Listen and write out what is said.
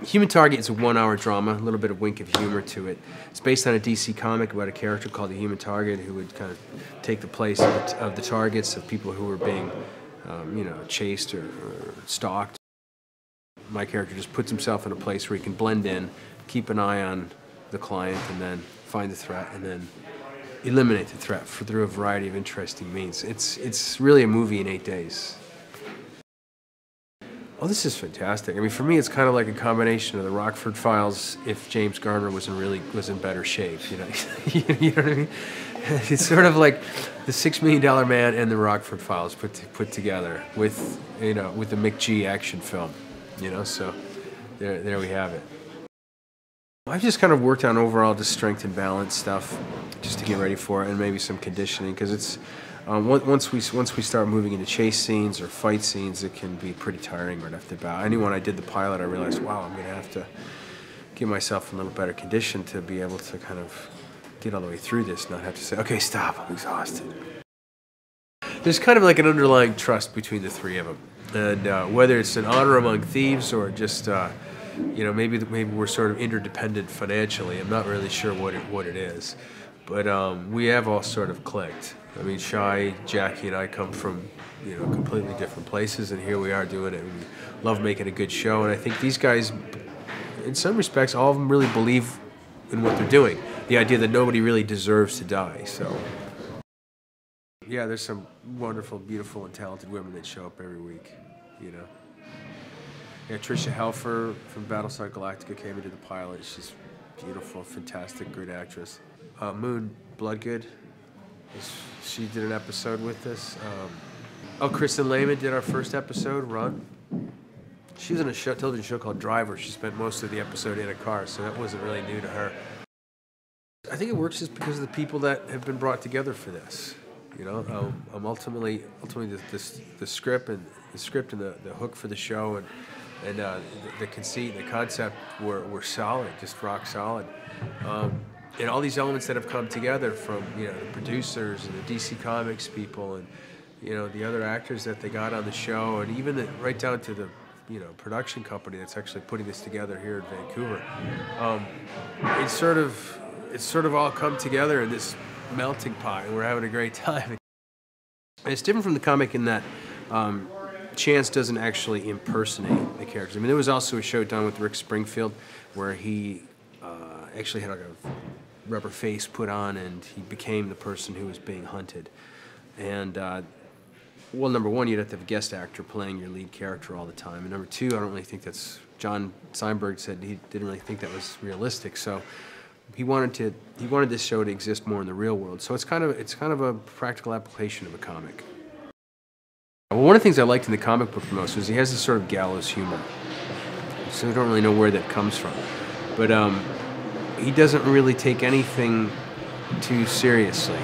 Human Target is a 1-hour drama, a little bit of wink of humor to it. It's based on a DC comic about a character called the Human Target who would kind of take the place of the targets of people who were being, you know, chased or stalked. My character just puts himself in a place where he can blend in, keep an eye on the client, and then find the threat, and then eliminate the threat through a variety of interesting means. It's really a movie in 8 days. Oh, this is fantastic. I mean, for me, it's kind of like a combination of the Rockford Files if James Garner was in better shape. You know, you know what I mean? It's sort of like the $6 Million Man and the Rockford Files put together with, you know, with the McG action film. You know, so there we have it. I've just kind of worked on overall just strength and balance stuff, just to get ready for it, and maybe some conditioning, because it's. Once we start moving into chase scenes or fight scenes, it can be pretty tiring right off the bat. I knew when I did the pilot, I realized, wow, I'm going to have to give myself a little better condition to be able to kind of get all the way through this, not have to say, okay, stop, I'm exhausted. There's kind of like an underlying trust between the three of them, and whether it's an honor among thieves or just, you know, maybe we're sort of interdependent financially. I'm not really sure what it is, but we have all sort of clicked. I mean, Shai, Jackie, and I come from, you know, completely different places, and here we are doing it. We love making a good show, and I think these guys, in some respects, all of them really believe in what they're doing. The idea that nobody really deserves to die. So, yeah, there's some wonderful, beautiful, and talented women that show up every week. You know. Yeah, Tricia Helfer from Battlestar Galactica came into the pilot. She's beautiful, fantastic, great actress. Moon Bloodgood. She did an episode with us. Kristen Lehman did our first episode, Run. She was in a television show called Driver. She spent most of the episode in a car, so that wasn't really new to her. I think it works just because of the people that have been brought together for this. You know, ultimately the script and the hook for the show and the conceit and the concept were solid, just rock solid. And all these elements that have come together from, you know, the producers and the DC Comics people and, you know, the other actors that they got on the show, and even right down to the, you know, production company that's actually putting this together here in Vancouver. It's sort of all come together in this melting pot, and we're having a great time. And it's different from the comic in that Chance doesn't actually impersonate the characters. I mean, there was also a show done with Rick Springfield where he actually had like a rubber face put on, and he became the person who was being hunted. And well, number one, you'd have to have a guest actor playing your lead character all the time, and number two, I don't really think that's. John Steinberg said he didn't really think that was realistic, so he wanted this show to exist more in the real world. So it's kind of a practical application of a comic. Well, one of the things I liked in the comic book the most was he has this sort of gallows humor. So I don't really know where that comes from, but he doesn't really take anything too seriously.